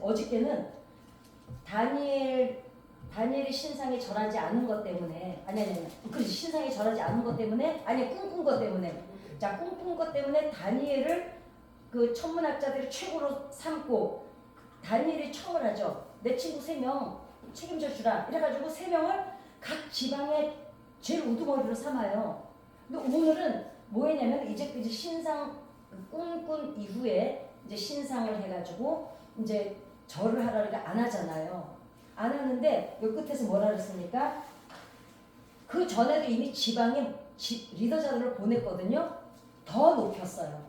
어저께는 다니엘이 신상에 절하지 않은 것 때문에 그렇지 신상에 절하지 않은 것 때문에 꿈꾼 것 때문에 꿈꾼 것 때문에 다니엘을 그 천문학자들이 최고로 삼고 다니엘이 청을 하죠. 내 친구 3명 책임져 주라. 이래가지고 3명을 각 지방의 제일 우두머리로 삼아요. 근데 오늘은 뭐 했냐면 이제 신상 꿈꾼 이후에 이제 신상을 해가지고 이제 절을 하라니까 안 하잖아요. 안 하는데 요 끝에서 뭐라 그랬습니까? 그 전에도 이미 지방에 리더자들을 보냈거든요. 더 높였어요.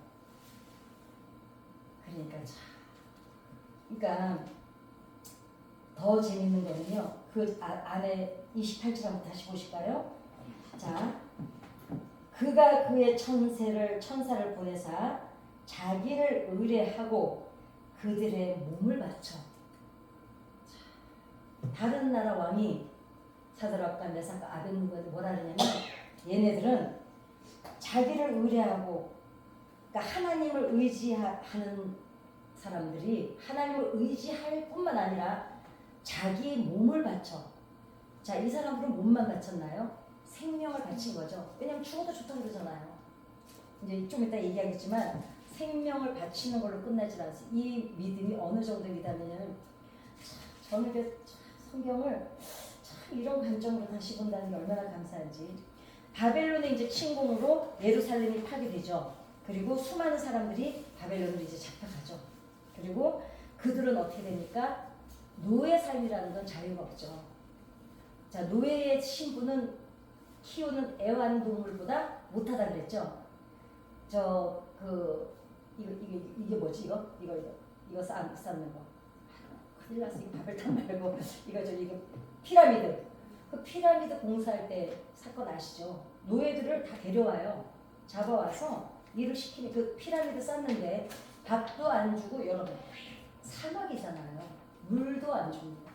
그러니까 더 재밌는 거는요. 그 안에 28절 한번 다시 보실까요? 자, 그가 그의 천사를 보내사 자기를 의뢰하고 그들의 몸을 바쳐. 다른 나라 왕이 사드락과 메삭과 아벳느고한테 뭐라 그러냐면 얘네들은 자기를 의뢰하고 그러니까 하나님을 의지하는 사람들이 하나님을 의지할 뿐만 아니라 자기 몸을 바쳐. 자, 이 사람들은 몸만 바쳤나요? 생명을 바친 거죠. 왜냐면 죽어도 좋다고 그러잖아요. 이제 좀 이따 얘기하겠지만 생명을 바치는 걸로 끝나지 않습니다. 이 믿음이 어느 정도 믿음이냐면 저는 성경을 참 이런 관점으로 다시 본다는 게 얼마나 감사한지. 바벨론의 이제 침공으로 예루살렘이 파괴되죠. 그리고 수많은 사람들이 바벨론으로 이제 잡혀가죠. 그리고 그들은 어떻게 됩니까? 노예 삶이라는 건 자유가 없죠. 자, 노예의 신분은 키우는 애완동물보다 못하다 그랬죠. 이게 뭐지 이거 쌓는 거. 큰일 났어. 이 바벨탑 말고 이거 피라미드. 그 피라미드 공사할 때 사건 아시죠? 노예들을 다 데려와요. 잡아와서 일을 시키는 그 피라미드 쌓는데 밥도 안 주고 여러분 사막이잖아요. 물도 안 줍니다.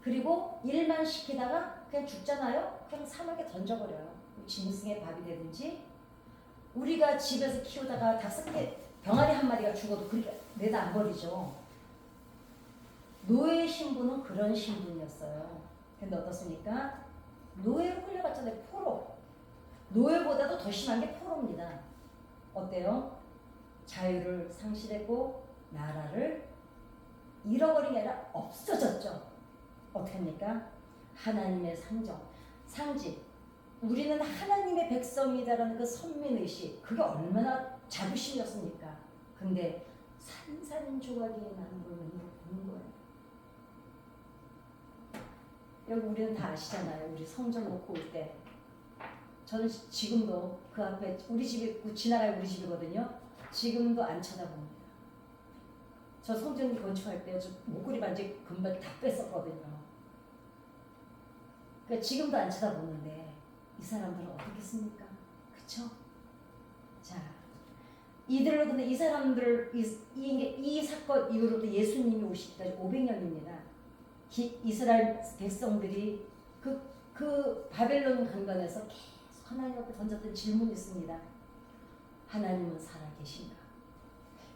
그리고 일만 시키다가 그냥 죽잖아요. 그냥 사막에 던져버려요. 짐승의 밥이 되든지 우리가 집에서 키우다가 5개 병아리 한 마리가 죽어도 그렇게 내다 안 버리죠. 노예 신분은 그런 신분이었어요. 근데 어떻습니까? 노예로 끌려갔잖아요. 포로. 노예보다도 더 심한 게 포로입니다. 어때요? 자유를 상실했고 나라를 잃어버린 게 아니라 없어졌죠. 어떻게 합니까? 하나님의 상징. 우리는 하나님의 백성이다라는 그 선민의식, 그게 얼마나 자부심이었습니까? 근데 산산조각이 나는 걸 눈으로 보는 거예요. 여기 우리는 다 아시잖아요. 우리 성전 놓고 올 때. 저는 지금도 그 앞에 우리 집이 지나가야 우리 집이거든요. 지금도 안 쳐다봅니다. 저 성전 건축할 때 저 목걸이 반지 금발 다 뺐었거든요. 그러니까 지금도 안 쳐다보는데 이 사람들은 어떻겠습니까? 그쵸? 자, 이들로 근데 이 사람들 이 사건 이후로도 예수님이 오시기까지 500년입니다. 이스라엘 백성들이 그 바벨론 강간에서 계속 하나님 앞에 던졌던 질문이 있습니다. 하나님은 살아계신가?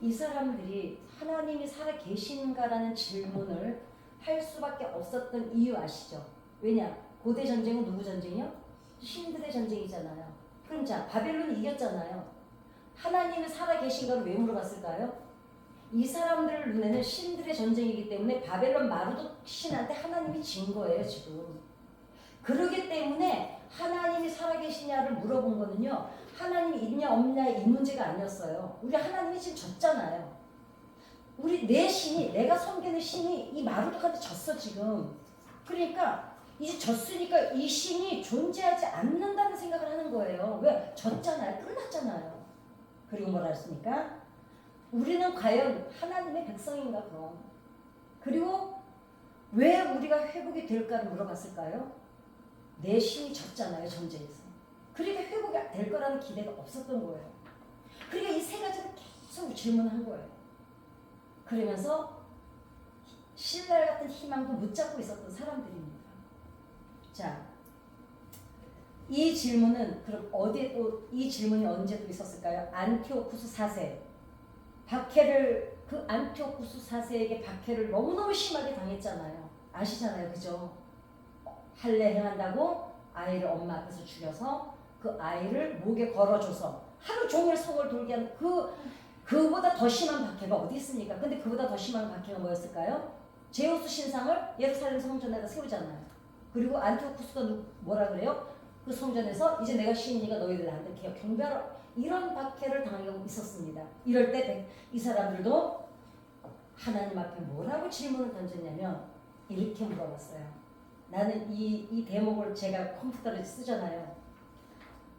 이 사람들이 하나님이 살아계신가라는 질문을 할 수밖에 없었던 이유 아시죠? 왜냐? 고대 전쟁은 누구 전쟁이요? 신들의 전쟁이잖아요. 그럼 자, 바벨론이 이겼잖아요. 하나님이 살아계신가를 왜 물어봤을까요? 이 사람들 눈에는 신들의 전쟁이기 때문에 바벨론 마루도 신한테 하나님이 진 거예요, 지금. 그러기 때문에 하나님이 살아계시냐를 물어본 거는요, 하나님이 있냐 없냐 이 문제가 아니었어요. 우리 하나님이 지금 졌잖아요. 내 신이, 내가 섬기는 신이 이 마루카한테 졌어 지금. 그러니까 이제 졌으니까 이 신이 존재하지 않는다는 생각을 하는 거예요. 왜? 졌잖아요. 끝났잖아요. 그리고 뭐라 했습니까? 우리는 과연 하나님의 백성인가 그럼. 그리고 왜 우리가 회복이 될까를 물어봤을까요? 내 신이 졌잖아요, 전쟁에서. 그러니까 회복이 될 거라는 기대가 없었던 거예요. 그러니까 이 3가지를 계속 질문한 거예요. 그러면서 신랄 같은 희망도 붙잡고 있었던 사람들입니다. 자, 이 질문은 그럼 어디에 또 이 질문이 언제 또 있었을까요? 안티오쿠스 4세. 박해를 그 안티오쿠스 4세에게 박해를 너무너무 심하게 당했잖아요. 아시잖아요, 그죠? 할례 행한다고 아이를 엄마 앞에서 죽여서 그 아이를 목에 걸어줘서 하루 종일 성을 돌게 한 그보다 더 심한 박해가 어디 있습니까? 근데 그보다 더 심한 박해가 뭐였을까요? 제우스 신상을 예루살렘 성전에다 세우잖아요. 그리고 안티오쿠스가 뭐라 그래요? 그 성전에서 이제 내가 신이니까 너희들 나한테 경배하라. 이런 박해를 당하고 있었습니다. 이럴 때 이 사람들도 하나님 앞에 뭐라고 질문을 던졌냐면 이렇게 물어봤어요. 나는 이 대목을 제가 컴퓨터를 쓰잖아요.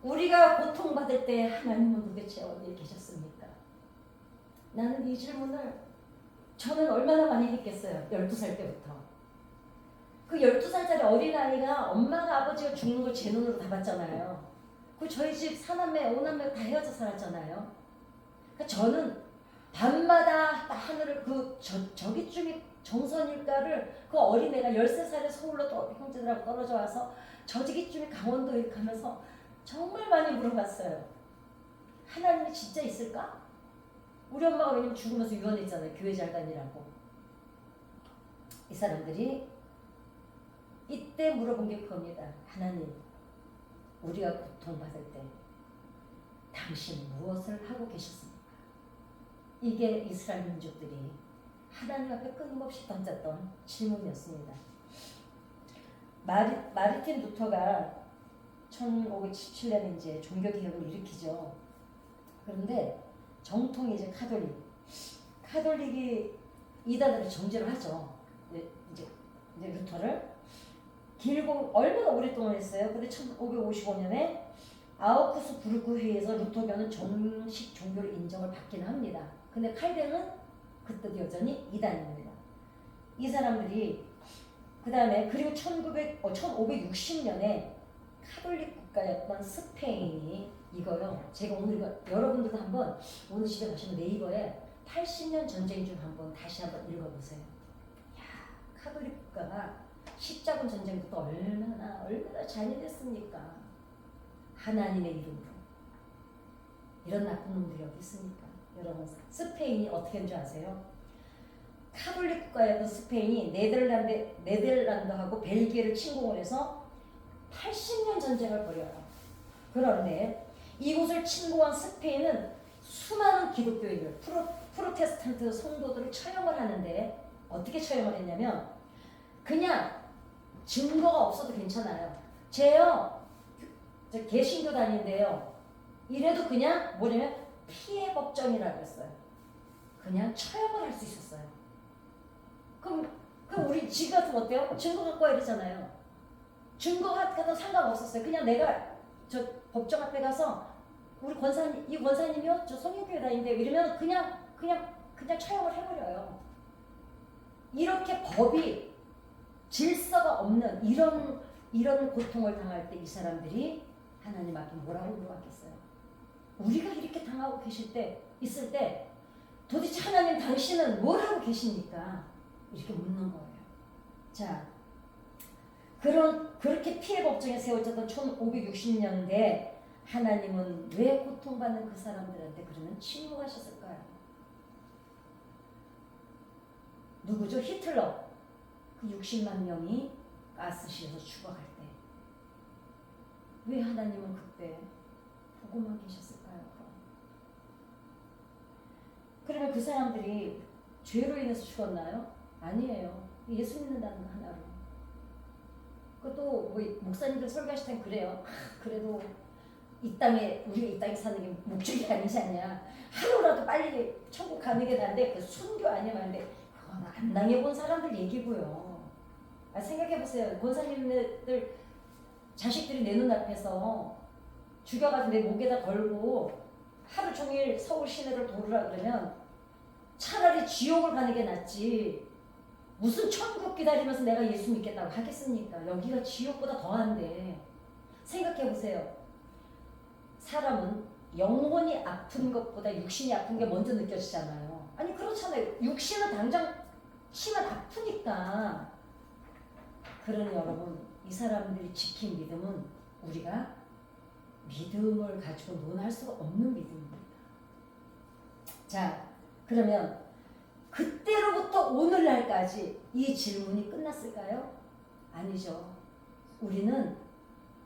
우리가 고통받을 때 하나님은 도대체 어디에 계셨습니까? 나는 이 질문을 저는 얼마나 많이 했겠어요. 12살 때부터. 그 12살짜리 어린아이가 엄마가 아버지가 죽는 걸 제 눈으로 다 봤잖아요. 그 저희 집 사남매, 오남매 다 헤어져 살았잖아요. 그러니까 저는 밤마다 하늘을 저기쯤이 정선일까를 그 어린애가 13살에 서울로 또 형제들하고 떨어져 와서 저기쯤이 강원도에 가면서 정말 많이 물어봤어요. 하나님이 진짜 있을까? 우리 엄마가 왜냐면 죽으면서 유언했잖아요. 교회 잘 다니라고. 이 사람들이 이때 물어본 게 그겁니다. 하나님, 우리가 고통받을 때 당신 무엇을 하고 계셨습니까? 이게 이스라엘 민족들이 하나님 앞에 끊임없이 던졌던 질문이었습니다. 마르틴 루터가 1577년에 이제 종교개혁을 일으키죠. 그런데 정통이 이제 카톨릭이 이단으로 정죄를 하죠. 이제 루터를 길고 얼마나 오랫동안 했어요. 근데 1555년에 아우크스부르크 회의에서 루터교는 정식 종교를 인정을 받기는 합니다. 근데 칼뱅은 그때도 여전히 이단입니다. 이 사람들이 그 다음에 그리고 1560년에 카톨릭 국가였던 스페인이 이거요. 제가 오늘 여러분들도 한번 오늘 집에 가시면 네이버에 80년 전쟁 중 한번 다시 한번 읽어보세요. 야, 카톨릭 국가가 십자군 전쟁부터 얼마나 잔인했습니까? 하나님의 이름으로. 이런 나쁜 놈들이 어디 있습니까? 여러분, 스페인이 어떻게 한 줄 아세요? 카톨릭 국가였던 스페인이 네덜란드하고 벨기에를 침공을 해서 80년 전쟁을 벌여요. 그런데 이곳을 침공한 스페인은 수많은 기독교인들, 프로테스탄트 성도들을 처형을 하는데 어떻게 처형을 했냐면 그냥 증거가 없어도 괜찮아요. 저 개신교 다니는데요. 이래도 그냥 뭐냐면 피해 법정이라고 했어요. 그냥 처형을 할 수 있었어요. 그럼 우리 지금 같으면 어때요? 증거 갖고 와 이러잖아요. 증거 같아도 상관없었어요. 그냥 내가 저 법정 앞에 가서 우리 이 권사님이요? 저 성형교회 다니는데 이러면 그냥 처형을 해버려요. 이렇게 법이 질서가 없는 이런 고통을 당할 때 이 사람들이 하나님 앞에 뭐라고 물어봤겠어요? 우리가 이렇게 당하고 있을 때 도대체 하나님 당신은 뭘 하고 계십니까? 이렇게 묻는 거예요. 자, 그렇게 피해 법정에 세워졌던 1560년대 하나님은 왜 고통받는 그 사람들한테 그러면 침묵하셨을까요? 누구죠? 히틀러. 그 60만 명이 가스실에서 죽어갈 때 왜 하나님은 그때 보고만 계셨을까요? 그러면 그 사람들이 죄로 인해서 죽었나요? 아니에요. 예수 믿는다는 하나로. 그것도 뭐 목사님들 설교하실 땐 그래요. 그래도 우리가 이 땅에 사는 게 목적이 아니지 않냐. 하루라도 빨리 천국 가는 게 나은데 그 순교 아니면 안 돼. 그건 안 당해본 사람들 얘기고요. 생각해보세요. 권사님들 자식들이 내 눈앞에서 죽여가지고 내 목에다 걸고 하루 종일 서울 시내를 돌으라 그러면 차라리 지옥을 가는 게 낫지. 무슨 천국 기다리면서 내가 예수 믿겠다고 하겠습니까? 여기가 지옥보다 더한데. 생각해보세요. 사람은 영혼이 아픈 것보다 육신이 아픈 게 먼저 느껴지잖아요. 아니 그렇잖아요. 육신은 당장 치면 아프니까. 그러니 여러분, 이 사람들이 지킨 믿음은 우리가 믿음을 가지고 논할 수가 없는 믿음입니다. 자, 그러면 그때로부터 오늘날까지 이 질문이 끝났을까요? 아니죠. 우리는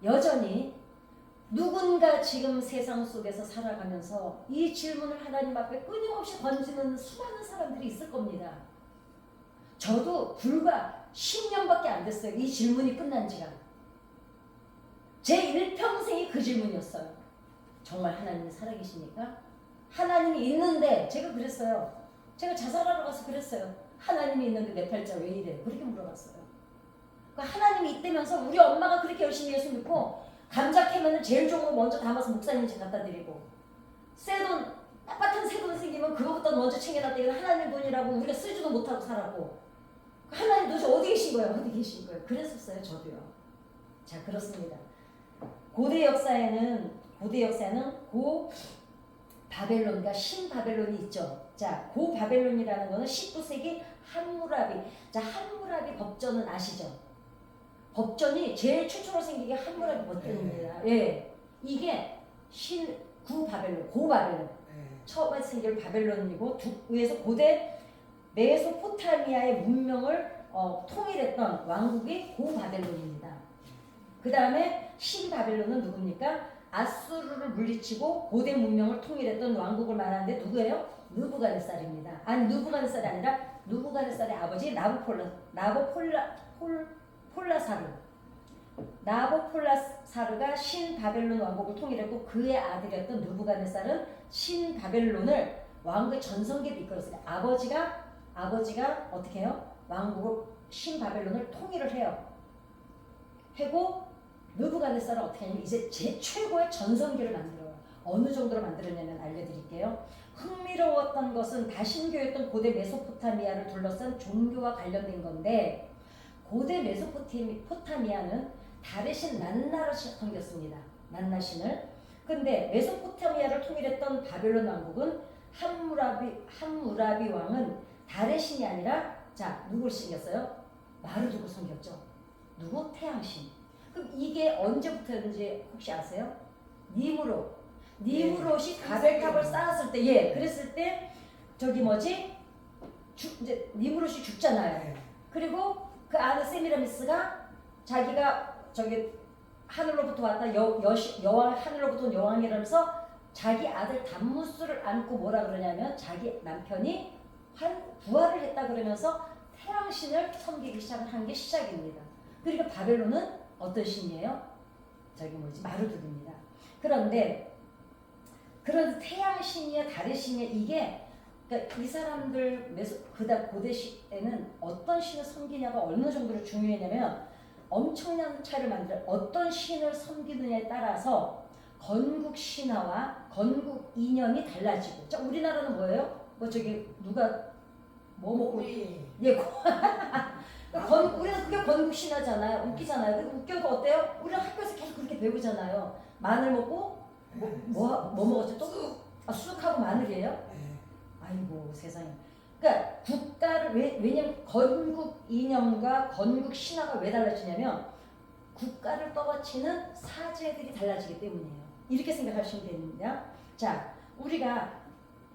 여전히 누군가 지금 세상 속에서 살아가면서 이 질문을 하나님 앞에 끊임없이 던지는 수많은 사람들이 있을 겁니다. 저도 불과 10년밖에 안 됐어요. 이 질문이 끝난 지가. 제 일평생이 그 질문이었어요. 정말 하나님이 살아계십니까? 하나님이 있는데, 제가 그랬어요. 제가 자살하러 가서 그랬어요. 하나님이 있는데 내 팔자 왜 이래? 그렇게 물어봤어요. 그러니까 하나님이 있다면서 우리 엄마가 그렇게 열심히 예수 믿고 감자 캐면은 제일 좋은 거 먼저 담아서 목사님 집 갖다 드리고, 새돈 똑같은 새돈 생기면 그거부터 먼저 챙겨다 드리고, 하나님 돈이라고 우리가 쓰지도 못하고 살았고, 하나님 도대체 어디 계신 거예요? 어디 계신 거예요? 그랬었어요. 저도요. 자, 그렇습니다. 고대 역사에는 고 바벨론과 신바벨론이 있죠. 자, 고 바벨론이라는 거는 19세기 함무라비. 자, 함무라비 법전은 아시죠? 법전이 제일 최초로 생긴 게 함무라비 법전입니다. 예, 이게 구 바벨론, 고 바벨론. 처음에 생긴 바벨론이고, 위에서 고대 메소포타미아의 문명을 통일했던 왕국이 고 바벨론입니다. 그 다음에 신바벨론은 누굽니까? 아수르를 물리치고 고대 문명을 통일했던 왕국을 말하는데 누구예요? 느부갓네살입니다. 아니, 느부갓네살이 아니라 느부갓네살의 아버지 나보폴라사르가 신바벨론 왕국을 통일했고, 그의 아들이었던 느부갓네살은 신바벨론을 왕국의 전성기를 이끌었어요. 아버지가 어떻게 해요? 왕국을 신바벨론을 통일을 해요. 하고 느부갓네살은 어떻게 하냐면 이제 제 최고의 전성기를 만들어요. 어느 정도로 만들었냐면 알려드릴게요. 흥미로웠던 것은 다신교였던 고대 메소포타미아를 둘러싼 종교와 관련된 건데, 고대 메소포타미아는 달의 신 난나를 섬겼습니다. 난나신을. 근데 메소포타미아를 통일했던 바벨론 왕국은 함무라비 왕은 달의 신이 아니라, 자, 누굴 섬겼어요? 마르두를 섬겼죠. 누구? 태양신. 그럼 이게 언제부터였는지 혹시 아세요? 니무롯이 바벨탑을 쌓았을 때, 예, 그랬을 때 저기 뭐지? 이제 니무롯이 죽잖아요. 그리고 그 아들 세미라미스가 자기가 저기 하늘로부터 왔다, 여왕, 하늘로부터 여왕이라면서 자기 아들 담무스를 안고 뭐라 그러냐면 자기 남편이 부활을 했다 그러면서 태양신을 섬기기 시작한 게 시작입니다. 그리고 바벨론은 어떤 신이에요? 저기 뭐지? 마르둑입니다. 그런데 태양신이야 달의 신이야, 이게 그러니까 이 사람들 고대 시에는 어떤 신을 섬기냐가 어느 정도로 중요했냐면, 엄청난 차이를 만들어 어떤 신을 섬기느냐에 따라서 건국 신화와 건국 이념이 달라지고. 자, 우리나라는 뭐예요? 뭐 저기 누가 뭐 먹고 예 우리는 그게 건국 신화잖아요. 웃기잖아요. 웃겨도 어때요? 우리는 학교에서 계속 그렇게 배우잖아요. 마늘 먹고 뭐 먹었죠 또? 쑥하고 마늘이에요? 아이고 세상에. 그러니까 국가를 왜냐면 건국 이념과 건국 신화가 왜 달라지냐면 국가를 떠받치는 사제들이 달라지기 때문이에요. 이렇게 생각하시면 됩니다. 자, 우리가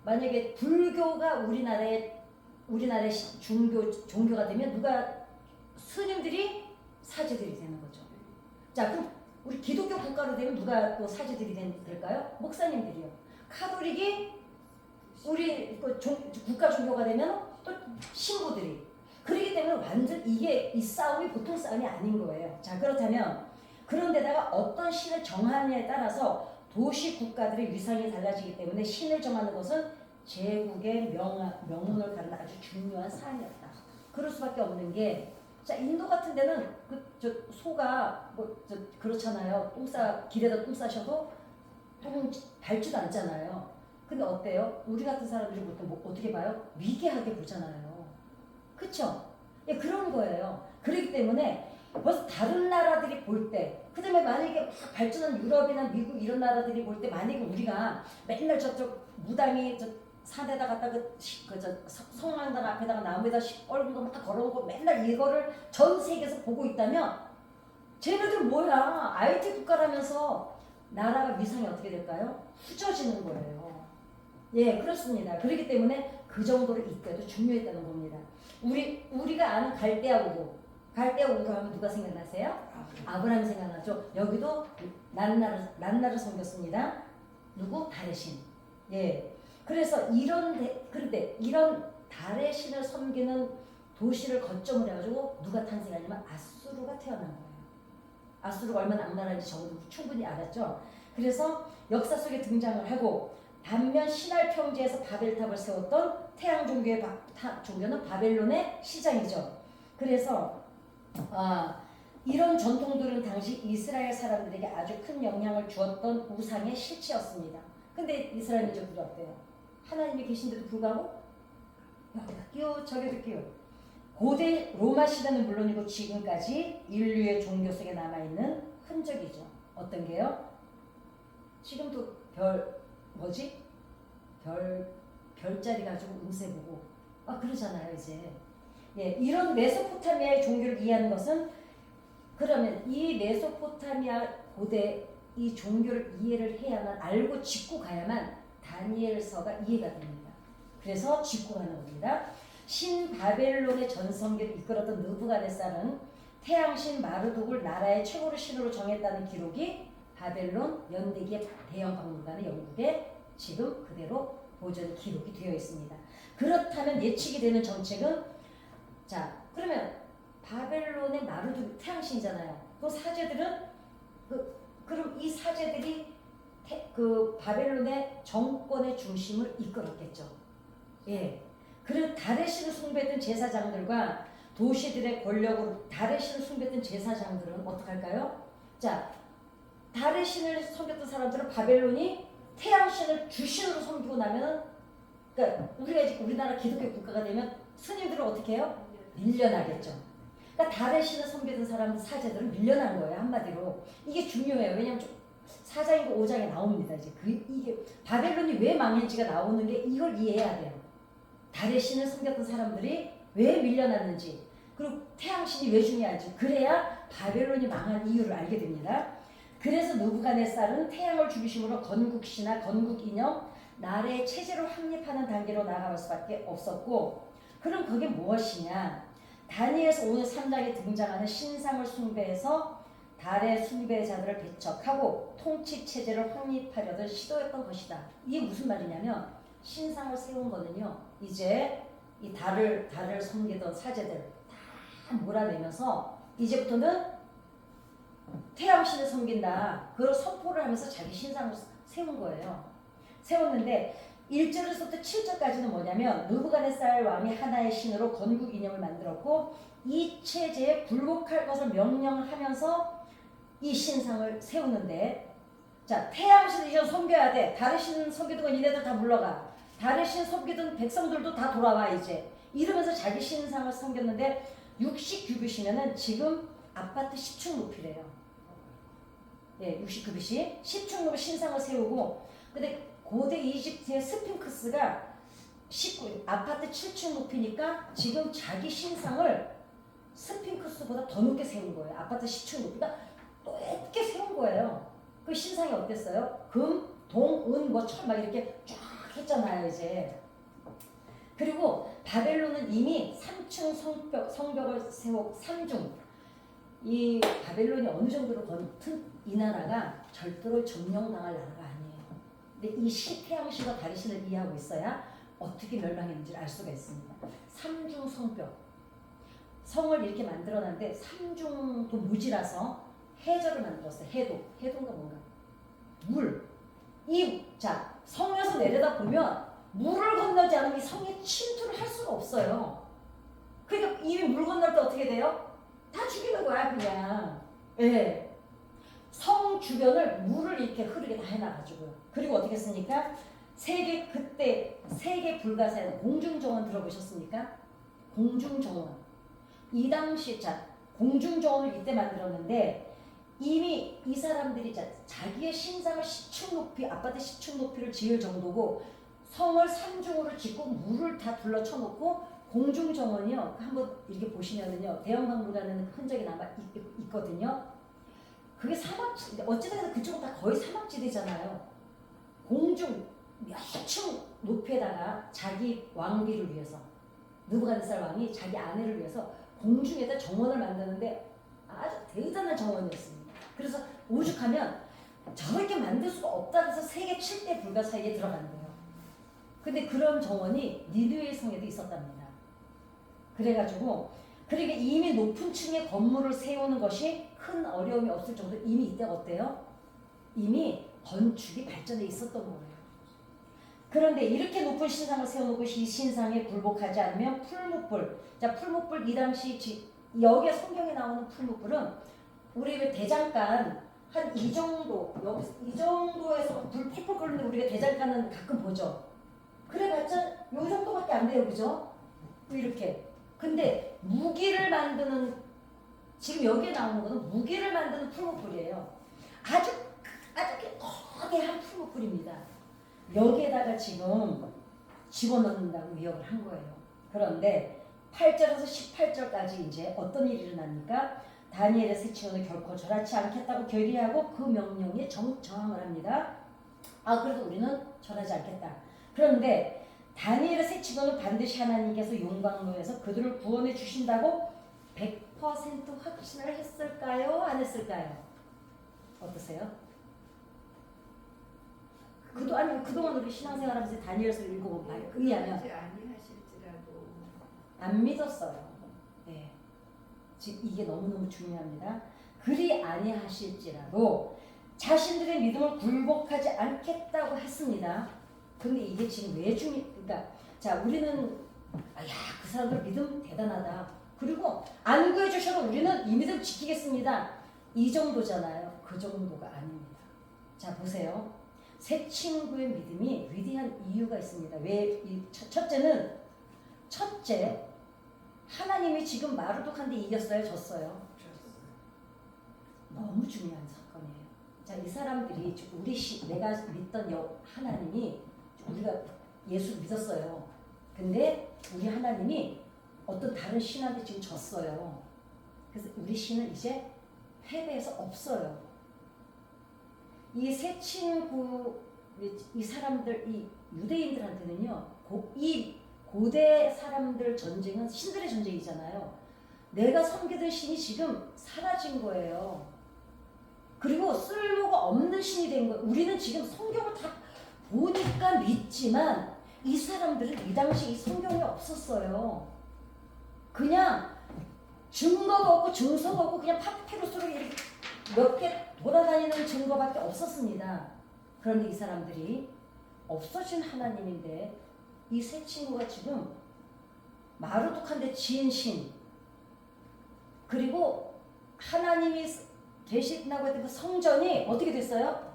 만약에 불교가 우리나라의 종교가 되면 누가 스님들이 사제들이 되는 거죠. 자, 그럼 우리 기독교 국가로 되면 누가 또 사제들이 될까요? 목사님들이요. 카톨릭이 우리 국가 종교가 되면 또 신부들이. 그렇기 때문에 완전 이 싸움이 보통 싸움이 아닌 거예요. 자, 그렇다면 그런데다가 어떤 신을 정하느냐에 따라서 도시 국가들의 위상이 달라지기 때문에 신을 정하는 것은 제국의 명운을 가르는 아주 중요한 사안이었다. 그럴 수밖에 없는 게, 자, 인도 같은 데는 소가 그렇잖아요. 길에다 똥 싸셔도 똥 밟지도 않잖아요. 근데 어때요? 우리 같은 사람들이 보통 어떻게 봐요? 미개하게 보잖아요. 그쵸? 예, 그런 거예요. 그렇기 때문에 벌써 다른 나라들이 볼 때, 그 다음에 만약에 발전한 유럽이나 미국 이런 나라들이 볼 때, 만약에 우리가 맨날 저쪽 무당이 산에다 갖다 성황당 앞에다가 나무에다 얼굴 막 걸어놓고 맨날 이거를 전 세계에서 보고 있다면, 쟤네들 뭐야? IT 국가라면서 나라가 위상이 어떻게 될까요? 후져지는 거예요. 예, 그렇습니다. 그렇기 때문에 그 정도로 이때도 중요했다는 겁니다. 우리가 아는 갈대아 우루 하면 누가 생각나세요? 아브라함 생각나죠. 여기도 란나를 섬겼습니다. 누구? 달의 신. 예. 그래서 그런데 이런 달의 신을 섬기는 도시를 거점으로 해가지고 누가 탄생하냐면 아수르가 태어난 거예요. 아수르가 얼마나 악랄한지 저도 충분히 알았죠. 그래서 역사 속에 등장을 하고 반면 시날 평지에서 바벨탑을 세웠던 태양 종교는 바벨론의 시장이죠. 그래서 이런 전통들은 당시 이스라엘 사람들에게 아주 큰 영향을 주었던 우상의 실체였습니다. 근데 이스라엘 민족들이 어때요? 하나님이 계신데도 불구하고 여기다 끼워 저기도 끼워. 고대 로마 시대는 물론이고 지금까지 인류의 종교 속에 남아있는 흔적이죠. 어떤 게요? 지금도 별자리 가지고 운세 보고 그러잖아요 이제. 예, 이런 메소포타미아의 종교를 이해하는 것은 그러면 이 메소포타미아 고대 이 종교를 이해를 해야만 알고 짚고 가야만 다니엘서가 이해가 됩니다. 그래서 짚고 가는 겁니다. 신 바벨론의 전성기를 이끌었던 느부갓네살은 태양신 마르독을 나라의 최고의 신으로 정했다는 기록이 바벨론 연대기의 대형 박물관의 영국에 지금 그대로 보존 기록이 되어 있습니다. 그렇다면 예측이 되는 정책은 그러면 바벨론의 마르독 태양신이잖아요. 그 사제들은 그럼 이 사제들이 그 바벨론의 정권의 중심을 이끌었겠죠. 예. 그리고 달의 신을 숭배했던 제사장들과 도시들의 권력으로 달의 신을 숭배했던 제사장들은 어떡할까요? 달의 신을 섬겼던 사람들은 바벨론이 태양신을 주신으로 섬기고 나면 그러니까 우리나라 기독교 국가가 되면 스님들은 어떻게 해요? 밀려나겠죠. 그러니까 달의 신을 섬기던 사람 사제들은 밀려난 거예요. 한마디로. 이게 중요해요. 왜냐하면 사장이고 5장에 나옵니다. 이제 이게 바벨론이 왜 망했지가 나오는 게 이걸 이해해야 돼요. 달의 신을 섬겼던 사람들이 왜 밀려났는지 그리고 태양신이 왜 중요한지 그래야 바벨론이 망한 이유를 알게 됩니다. 그래서 느부갓네살은 태양을 중심으로 건국신화, 건국이념, 나라의 체제로 확립하는 단계로 나아갈 수밖에 없었고 그럼 그게 무엇이냐? 다니엘서 오늘 3장에 등장하는 신상을 숭배해서 달의 숭배자들을 배척하고 통치 체제를 확립하려던 시도했던 것이다. 이게 무슨 말이냐면 신상을 세운 거는요. 이제 이 달을 섬기던 사제들 다 몰아내면서 이제부터는 태양신을 섬긴다. 그걸 선포를 하면서 자기 신상을 세운 거예요. 세웠는데 1절에서부터 7절까지는 뭐냐면 느부갓네살 왕이 하나의 신으로 건국 이념을 만들었고 이 체제에 굴복할 것을 명령하면서 이 신상을 세우는데 태양신을 이제 섬겨야 돼. 달의 신 섬기던 건 이네들 다 물러가. 달의 신 섬기던 백성들도 다 돌아와 이제. 이러면서 자기 신상을 섬겼는데 60규빗이면은 지금 아파트 10층 높이래요. 예, 60규빗이 10층 높이 신상을 세우고 근데 고대 이집트의 스핑크스가 아파트 7층 높이니까 지금 자기 신상을 스핑크스보다 더 높게 세운 거예요. 아파트 10층 높이가 높게 세운 거예요. 그 신상이 어땠어요? 금, 동, 은, 철 막 이렇게 쫙 했잖아요 이제. 그리고 바벨론은 이미 3층 성벽을 세우고 3중 이 바벨론이 어느 정도로 거튼 이 나라가 절대로 점령당할 나라가 아니에요. 근데 이 태양신과 달의 신을 이해하고 있어야 어떻게 멸망했는지를 알 수가 있습니다. 3중 성벽 성을 이렇게 만들어놨는데 3중도 무지라서 해저를 만들었어요. 해도인가 뭔가 물. 성에서 내려다 보면 물을 건너지 않으면 이 성에 침투를 할 수가 없어요. 그러니까 이미 물 건널 때 어떻게 돼요? 다 죽이는 거야 그냥. 예. 성 주변을 물을 이렇게 흐르게 다 해놔가지고요. 그리고 어떻게 했습니까? 그때 세계 불가사의 공중정원 들어보셨습니까? 공중정원. 이 당시 공중정원을 이때 만들었는데 이미 이 사람들이 자기의 신상을 10층 높이 아파트 10층 높이를 지을 정도고 성을 3중으로 짓고 물을 다 둘러쳐놓고 공중정원이요. 한번 이렇게 보시면은요. 대형박물관에는 흔적이 남아 있거든요. 그게 사막지, 어찌됐든 그쪽은 다 거의 사막지대잖아요. 공중 몇 층 높이에다가 자기 왕비를 위해서 느부갓네살 왕이 자기 아내를 위해서 공중에다 정원을 만드는데 아주 대단한 정원이었습니다. 그래서 오죽하면 저렇게 만들 수가 없다 해서 세계 7대 불가 사이에 들어간대요. 근데 그런 정원이 니느웨 성에도 있었답니다. 그래가지고 그러니까 이미 높은 층의 건물을 세우는 것이 큰 어려움이 없을 정도 이미 이때가 어때요? 이미 건축이 발전해 있었던 거예요. 그런데 이렇게 높은 신상을 세워놓고 이 신상에 굴복하지 않으면 풀무불. 자, 풀무불 이 당시 여기에 성경에 나오는 풀무불은 우리 왜 대장간 한 이 정도 여기 이 정도에서 불 펄펄 끓는데 우리가 대장간은 가끔 보죠. 그래봤자 요 정도밖에 안 돼요, 그죠? 이렇게. 근데 무기를 만드는 지금 여기에 나오는 거는 무기를 만드는 풀무불이에요. 아주 거대한 풀무불입니다. 여기에다가 지금 집어넣는다고 위협을 한 거예요. 그런데 8절에서 18절까지 이제 어떤 일이 일어납니까? 다니엘의 새 친구는 결코 절하지 않겠다고 결의하고 그 명령에 저항을 합니다. 그래서 우리는 절하지 않겠다. 그런데 다니엘의 새 친구는 반드시 하나님께서 용광로에서 그들을 구원해 주신다고 100% 확신을 했을까요? 안 했을까요? 어떠세요? 그동안 우리 신앙생활하면서 다니엘서 읽어본 바에 의하면 안 믿었어요. 네. 지금 이게 너무너무 중요합니다. 그리 아니하실지라도 자신들의 믿음을 굴복하지 않겠다고 했습니다. 근데 이게 지금 왜 그러니까 자 우리는 그 사람들 믿음 대단하다. 그리고 안 구해주셔도 우리는 이 믿음 지키겠습니다. 이 정도잖아요. 그 정도가 아닙니다. 자 보세요. 새 친구의 믿음이 위대한 이유가 있습니다. 왜? 첫째 하나님이 지금 마르독한테 이겼어요? 졌어요? 너무 중요한 사건이에요. 자, 이 사람들이 내가 믿던 하나님이 우리가 예수 믿었어요. 근데 우리 하나님이 어떤 다른 신한테 지금 졌어요. 그래서 우리 신은 이제 패배해서 없어요. 이 새 친구 이 사람들 이 유대인들한테는요. 이 고대 사람들 전쟁은 신들의 전쟁이잖아요. 내가 섬기던 신이 지금 사라진 거예요. 그리고 쓸모가 없는 신이 된 거예요. 우리는 지금 성경을 다 보니까 믿지만 이 사람들은 이 당시 이 성경이 없었어요. 그냥 증거도 없고 증서도 없고 그냥 파피루스로 이렇게 몇 개 돌아다니는 증거밖에 없었습니다. 그런데 이 사람들이 없어진 하나님인데 이 새 친구가 지금 마르독한테 지은 신 그리고 하나님이 계신다고 했던 그 성전이 어떻게 됐어요?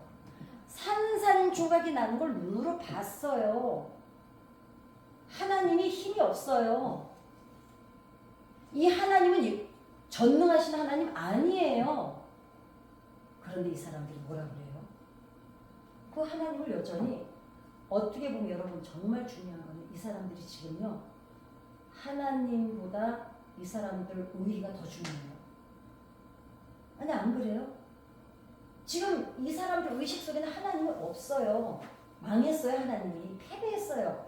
산산조각이 나는 걸 눈으로 봤어요. 하나님이 힘이 없어요. 이 하나님은 전능하신 하나님 아니에요. 그런데 이 사람들이 뭐라 그래요? 그 하나님을 여전히 어떻게 보면 여러분 정말 중요한 거는 이 사람들이 지금요 하나님보다 이 사람들 의의가 더 중요해요. 아니 안 그래요? 지금 이 사람들 의식 속에는 하나님이 없어요. 망했어요. 하나님이 패배했어요.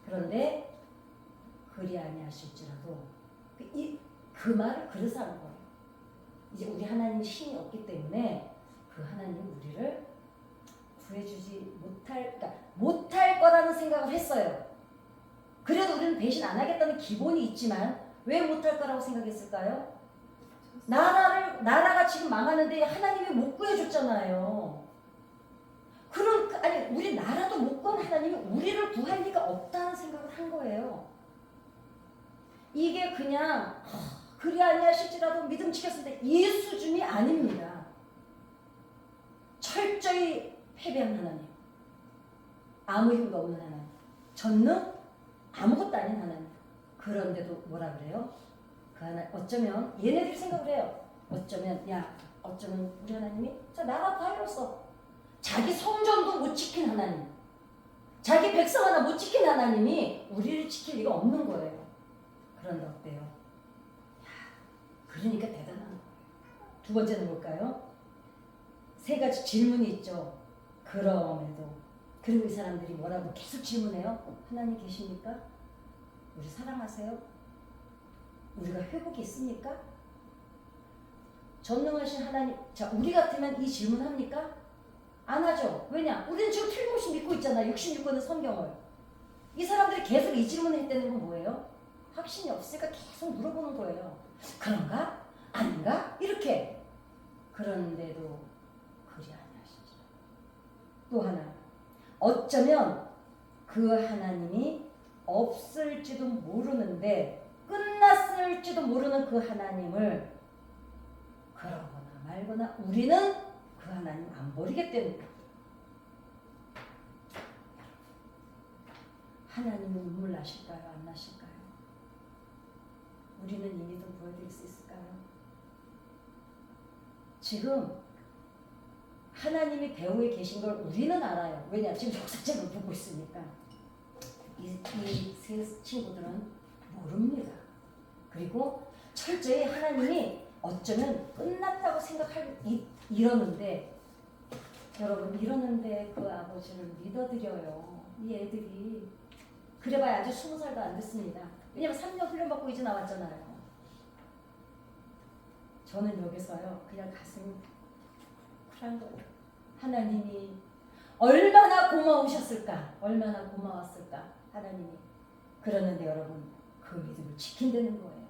그런데 그리 아니하실지라도 그 말을 그래서 하는 거예요. 이제 우리 하나님이 신이 없기 때문에 그 하나님이 우리를 구해주지 못할 거라는 생각을 했어요. 그래도 우리는 배신 안 하겠다는 기본이 있지만 왜 못할 거라고 생각했을까요? 나라가 지금 망하는데 하나님이 못 구해줬잖아요. 우리 나라도 못 구한 하나님이 우리를 구할 리가 없다는 생각을 한 거예요. 이게 그냥 그리 아니하실지라도 믿음 지켰을 때 이 수준이 아닙니다. 철저히 패배한 하나님. 아무 힘도 없는 하나님. 전능 아무것도 아닌 하나님. 그런데도 뭐라 그래요? 그 하나 어쩌면 얘네들이 생각을 해요. 어쩌면 우리 하나님이 나라 다 잃었어. 자기 성전도 못 지킨 하나님. 자기 백성 하나 못 지킨 하나님이 우리를 지킬 리가 없는 거예요. 그런데 어때요? 그러니까 대단한 거예요. 두 번째는 뭘까요? 세 가지 질문이 있죠. 그럼에도 그리고 이 사람들이 뭐라고 계속 질문해요? 하나님 계십니까? 우리 사랑하세요? 우리가 회복이 있습니까? 전능하신 하나님, 자, 우리 같으면 이 질문 합니까? 안 하죠. 왜냐? 우리는 지금 틀림없이 믿고 있잖아. 66권의 성경을. 이 사람들이 계속 이 질문을 했다는 건 뭐예요? 확신이 없으니까 계속 물어보는 거예요. 그런가? 아닌가? 이렇게. 그런데도 그리 아니하시죠. 또 하나. 어쩌면 그 하나님이 없을지도 모르는데 끝났을지도 모르는 그 하나님을 그러거나 말거나 우리는 그 하나님 안 버리겠다는 하나님은 눈물 나실까요? 안 나실까요? 우리는 이미 좀 보여드릴 수 있을까요? 지금 하나님이 배후에 계신 걸 우리는 알아요. 왜냐? 지금 역사책을 보고 있으니까. 이 세 친구들은 모릅니다. 그리고 철저히 하나님이 어쩌면 끝났다고 이러는데 여러분 이러는데 그 아버지를 믿어드려요. 이 애들이 그래봐야 아직 20살도 안 됐습니다. 왜냐면 3년 훈련받고 이제 나왔잖아요. 저는 여기서요 그냥 가슴이 쿨한 거예요. 하나님이 얼마나 고마우셨을까? 얼마나 고마웠을까? 하나님이. 그러는데 여러분 그 믿음을 지킨다는 거예요.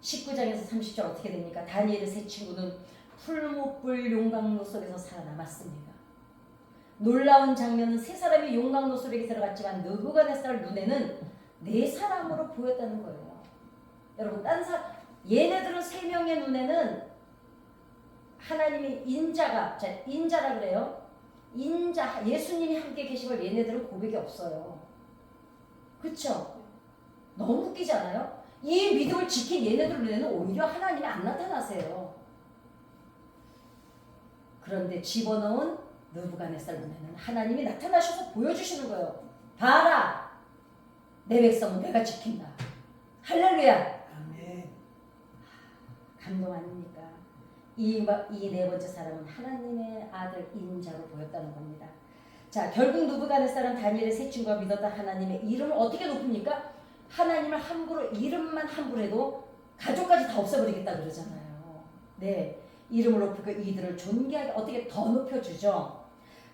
19장에서 30절 어떻게 됩니까? 다니엘의 세 친구는 풀무불 용광로 속에서 살아남았습니다. 놀라운 장면은 세 사람이 용광로 속에 들어갔지만 느부갓네살 눈에는 네 사람으로 보였다는 거예요. 여러분 얘네들은 세 명의 눈에는 하나님이 인자라 그래요. 예수님이 함께 계신 걸 얘네들은 고백이 없어요. 그쵸? 너무 웃기지 않아요? 이 믿음을 지킨 얘네들 눈에는 오히려 하나님이 안 나타나세요. 그런데 집어넣은 느부갓네살 눈에는 하나님이 나타나셔서 보여주시는 거예요. 봐라! 내 백성은 내가 지킨다. 할렐루야! 아멘. 감동 아닙니까? 이 네 번째 사람은 하나님의 아들 인자로 보였다는 겁니다. 자, 결국 느부갓네살은 다니엘의 세 친구가 믿었던 하나님의 이름을 어떻게 높입니까? 하나님을 이름만 함부로 해도 가족까지 다 없애버리겠다 그러잖아요. 네, 이름을 높이고 이들을 존귀하게 어떻게 더 높여주죠.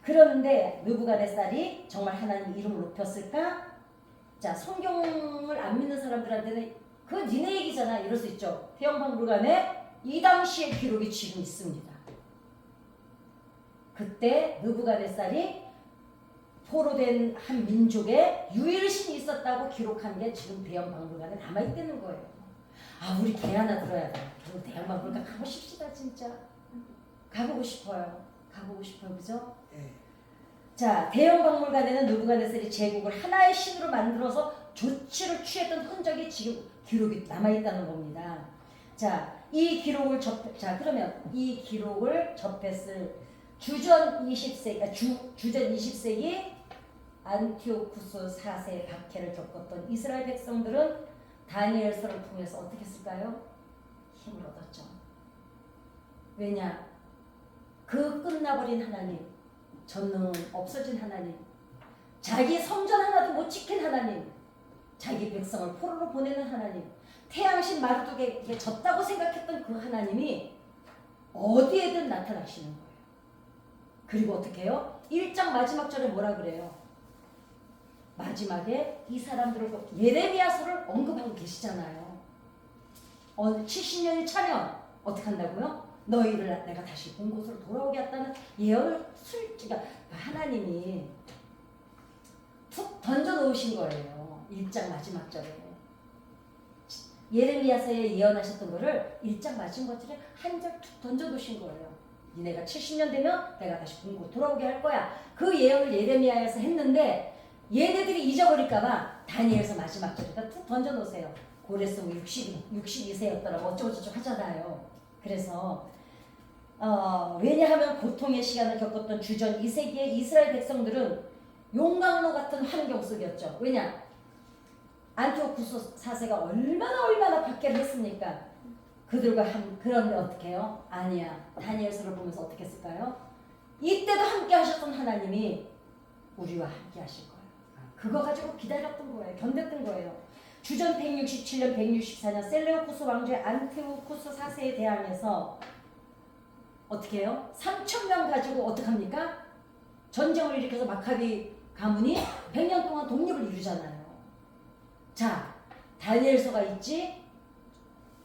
그런데 느부갓네살이 정말 하나님 이름을 높였을까? 자, 성경을 안 믿는 사람들한테는 그건 니네 얘기잖아 이럴 수 있죠. 태영박물관에 이 당시의 기록이 지금 있습니다. 그때 느부갓네살이 포로된 한 민족에 유일신이 있었다고 기록한 게 지금 대형박물관에 남아있다는 거예요. 아, 우리 개 하나 들어야 돼. 대형박물관 가고 싶시다 진짜. 가보고 싶어요. 그죠? 네. 자, 대형박물관에는 느부갓네살이 제국을 하나의 신으로 만들어서 조치를 취했던 흔적이 지금 기록이 남아있다는 겁니다. 자, 그러면 이 기록을 접했을 주전 20세기 안티오쿠스 4세의 박해를 겪었던 이스라엘 백성들은 다니엘서를 통해서 어떻게 했을까요? 힘을 얻었죠. 왜냐? 그 끝나버린 하나님, 전능은 없어진 하나님, 자기 성전 하나도 못 지킨 하나님, 자기 백성을 포로로 보내는 하나님, 태양신 마르둑에게 졌다고 생각했던 그 하나님이 어디에든 나타나시는 거예요. 그리고 어떻게 해요? 1장 마지막 절에 뭐라 그래요? 마지막에 이 사람들을 예레미야서를 언급하고 계시잖아요. 70년이 차면 어떻게 한다고요? 너희를 내가 다시 본 곳으로 돌아오게 했다는 예언을 하나님이 툭 던져놓으신 거예요. 1장 마지막 절에. 예레미야서에 예언하셨던 거를 1장 마지막 절에 한 절 툭 던져놓으신 거예요. 니네가 70년 되면 내가 다시 본 곳 돌아오게 할 거야. 그 예언을 예레미야에서 했는데 얘네들이 잊어버릴까봐 다니엘서 마지막 절에다 툭 던져놓으세요. 고레송 62세였더라고 어쩌고저쩌고 하잖아요. 그래서 왜냐하면 고통의 시간을 겪었던 주전 2세기의 이스라엘 백성들은 용광로 같은 환경 속이었죠. 왜냐? 안티오쿠스 4세가 얼마나 박해를 했습니까? 그들과 그런데 어떻게 해요? 아니야. 다니엘서를 보면서 어떻게 했을까요? 이때도 함께 하셨던 하나님이 우리와 함께 하실 거예요. 그거 가지고 기다렸던 거예요. 견뎠던 거예요. 주전 167년 164년 셀레우쿠스 왕조의 안티오쿠스 4세에 대항해서 어떻게 해요? 3,000명 가지고 어떡합니까? 전쟁을 일으켜서 마카비 가문이 100년 동안 독립을 이루잖아요. 자, 다니엘서가 있지?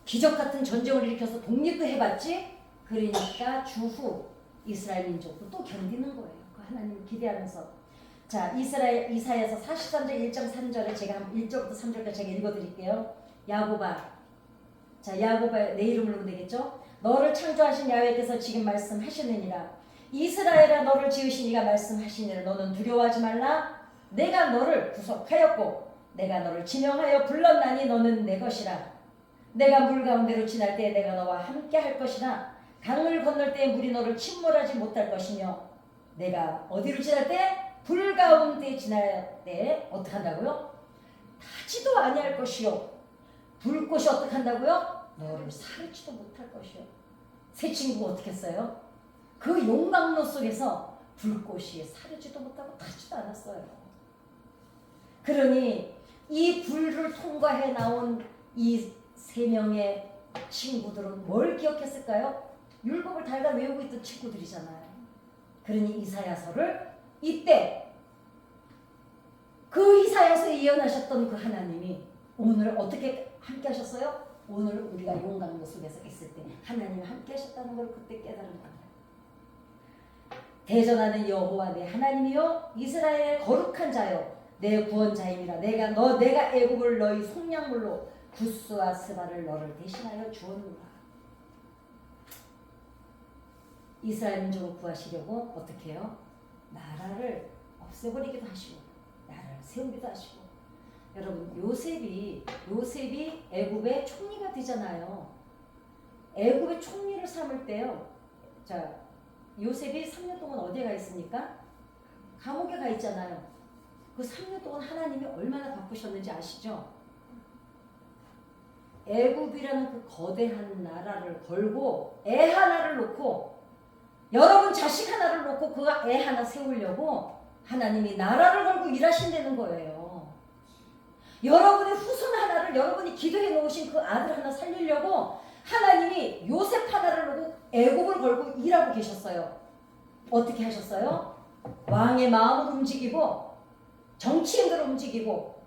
기적 같은 전쟁을 일으켜서 독립도 해봤지? 그러니까 주후 이스라엘 민족도 또 견디는 거예요. 그 하나님을 기대하면서. 자, 이사야서 43장 1장 3절에 제가 1절부터 3절까지 제가 읽어드릴게요. 야고바. 자, 야고바 내 이름을 넣으면 되겠죠? 너를 창조하신 야훼께서 지금 말씀하시느니라. 이스라엘아 너를 지으신 이가 말씀하시니라. 너는 두려워하지 말라. 내가 너를 구속하였고 내가 너를 지명하여 불렀나니 너는 내 것이라. 내가 물 가운데로 지날 때 내가 너와 함께 할 것이나 강을 건널 때 물이 너를 침몰하지 못할 것이며 내가 어디로 지날 때? 불 가운데 지날 때 어떻게 한다고요? 타지도 아니할 것이요. 불꽃이 어떻게 한다고요? 너를 사르지도 못할 것이요. 새 친구가 어떻게 했어요? 그 용광로 속에서 불꽃이 사르지도 못하고 타지도 않았어요. 그러니 이 불을 통과해 나온 이 세 명의 친구들은 뭘 기억했을까요? 율법을 달달 외우고 있던 친구들이잖아요. 그러니 이사야서를 이때 그 이사야서에 예언하셨던 그 하나님이 오늘 어떻게 함께 하셨어요? 오늘 우리가 용광로 속에서 있을 때 하나님이 함께 하셨다는 걸 그때 깨달은 겁니다. 대전하는 여호와 내 하나님이요 이스라엘의 거룩한 자요 내 구원자임이라. 내가 애굽을 너희 속량물로 구스와 스바를 너를 대신하여 주었노라. 이스라엘 민족을 구하시려고 어떻게 해요? 나라를 없애버리기도 하시고 나라를 세우기도 하시고. 여러분 요셉이 애굽의 총리가 되잖아요. 애굽의 총리를 삼을 때요. 자, 요셉이 3년 동안 어디에 가 있습니까? 감옥에 가 있잖아요. 그 3년 동안 하나님이 얼마나 바쁘셨는지 아시죠? 애굽이라는 그 거대한 나라를 걸고 애 하나를 놓고 여러분 자식 하나를 놓고 그 애 하나 세우려고 하나님이 나라를 걸고 일하신다는 거예요. 여러분의 후손 하나를 여러분이 기도해 놓으신 그 아들 하나 살리려고 하나님이 요셉 하나를 놓고 애굽을 걸고 일하고 계셨어요. 어떻게 하셨어요? 왕의 마음을 움직이고 정치인들을 움직이고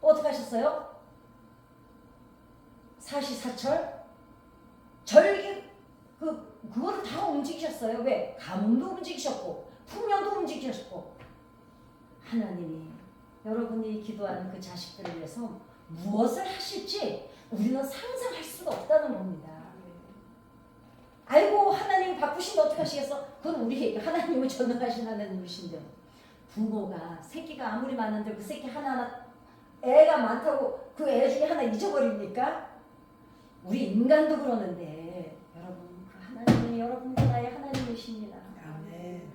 또 어떻게 하셨어요? 사시사철 절기 그거를 다 움직이셨어요. 왜? 가뭄도 움직이셨고 풍년도 움직이셨고. 하나님이 여러분이 기도하는 그 자식들을 위해서 무엇을 하실지 우리는 상상할 수가 없다는 겁니다. 아이고 하나님이 바쁘신데 어떻게 하시겠어? 그건 우리 하나님을 전능하신 하나님이신데 부모가 새끼가 아무리 많은데 그 새끼 하나하나 애가 많다고 그 애 중에 하나 잊어버립니까? 우리 인간도 그러는데 여러분 그 하나님이 여러분과 나의 하나님이십니다. 아멘.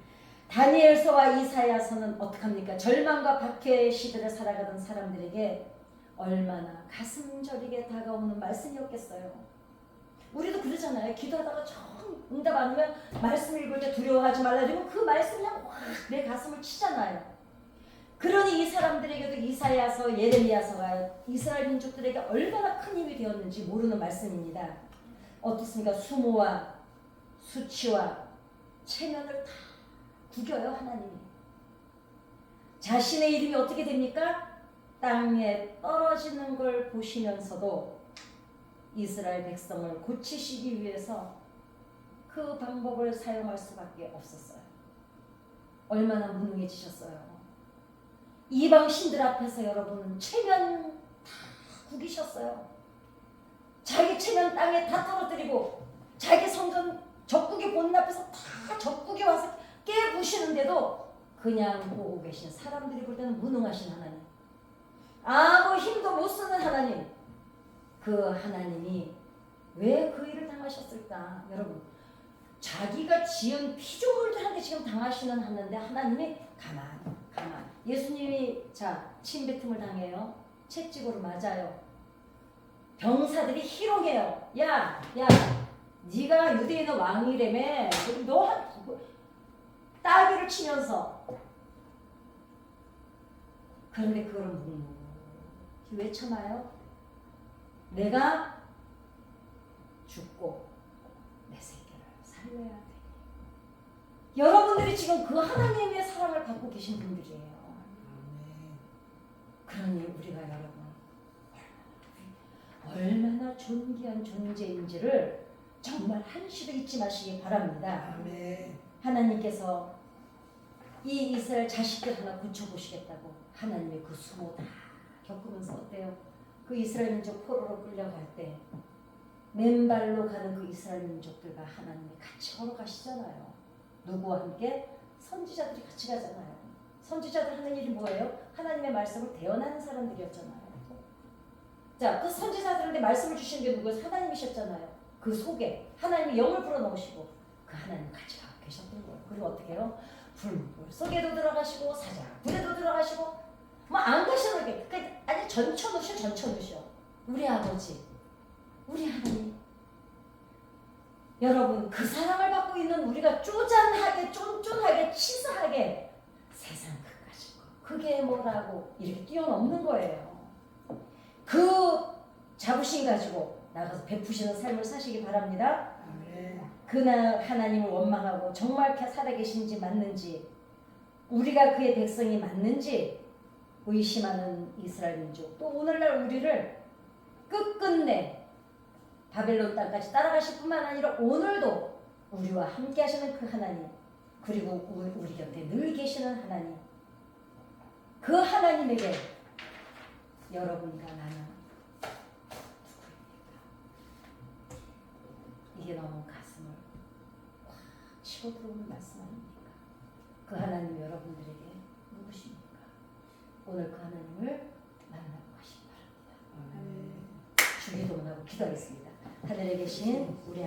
다니엘서와 이사야서는 어떡합니까? 절망과 박해의 시대를 살아가던 사람들에게 얼마나 가슴 저리게 다가오는 말씀이었겠어요. 우리도 그러잖아요. 기도하다가 정 응답 안 오면 말씀 읽을 때 두려워하지 말라 이러면 그 말씀이 그냥 확 내 가슴을 치잖아요. 그러니 이 사람들에게도 이사야서, 예레미야서가 이스라엘 민족들에게 얼마나 큰 힘이 되었는지 모르는 말씀입니다. 어떻습니까? 수모와 수치와 체면을 다 구겨요 하나님이. 자신의 이름이 어떻게 됩니까? 땅에 떨어지는 걸 보시면서도 이스라엘 백성을 고치시기 위해서 그 방법을 사용할 수밖에 없었어요. 얼마나 무능해지셨어요. 이방 신들 앞에서 여러분 체면 다 구기셨어요. 자기 체면 땅에 다 떨어뜨리고 자기 성전 적국의 본 앞에서 다 적국이 와서 깨부시는데도 그냥 보고 계신 사람들이 볼 때는 무능하신 하나님, 아무 힘도 못 쓰는 하나님, 그 하나님이 왜 그 일을 당하셨을까? 여러분 자기가 지은 피조물들한테 지금 당하시는 하는데 하나님이 가만. 예수님이 자 침뱉음을 당해요. 채찍으로 맞아요. 병사들이 희롱해요. 야, 네가 유대인의 왕이라며 너 한 따귀를 치면서 그런데 그걸 묵묵히 왜 참아요? 내가 죽고 내 새끼를 살려야 돼. 여러분들이 지금 그 하나님의 사랑을 받고 계신 분들이에요. 그러니 우리가 여러분 얼마나 존귀한 존재인지를 정말 한시도 잊지 마시기 바랍니다. 하나님께서 이 이스라엘 자식들 하나 고쳐보시겠다고 하나님의 그 수모 다 겪으면서 어때요? 그 이스라엘 민족 포로로 끌려갈 때 맨발로 가는 그 이스라엘 민족들과 하나님이 같이 걸어가시잖아요. 누구와 함께? 선지자들이 같이 가잖아요. 선지자들 하는 일이 뭐예요? 하나님의 말씀을 대언하는 사람들이었잖아요. 자, 그 선지자들한테 말씀을 주신 게 누구예요? 하나님이셨잖아요. 그 속에 하나님이 영을 불어넣으시고 그 하나님 같이 가고 계셨던 거예요. 그리고 어떻게 해요? 불 속에도 들어가시고 사자 불에도 들어가시고 뭐 안 가시는 게 아니 전천후셔. 우리 아버지, 우리 하나님. 여러분 그 사랑을 받고 있는 우리가 쪼잔하게 쫀쫀하게 치사하게 세상 그까짓 거 그게 뭐라고 이렇게 뛰어넘는 거예요. 그 자부심 가지고 나가서 베푸시는 삶을 사시기 바랍니다. 그날 하나님을 원망하고 정말 살아계신지 맞는지 우리가 그의 백성이 맞는지 의심하는 이스라엘 민족 또 오늘날 우리를 끝끝내 바벨론 땅까지 따라가실 뿐만 아니라 오늘도 우리와 함께 하시는 그 하나님 그리고 우리 곁에 늘 계시는 하나님 그 하나님에게 여러분과 나는 이게 너무 가슴을 확 치고 들어오는 말씀 아닙니까? 그 하나님 여러분들에게 누구십니까? 오늘 그 하나님을 만나고 가시기 바랍니다. 주기도문하고 기도하겠습니다. 하늘에 계신 우리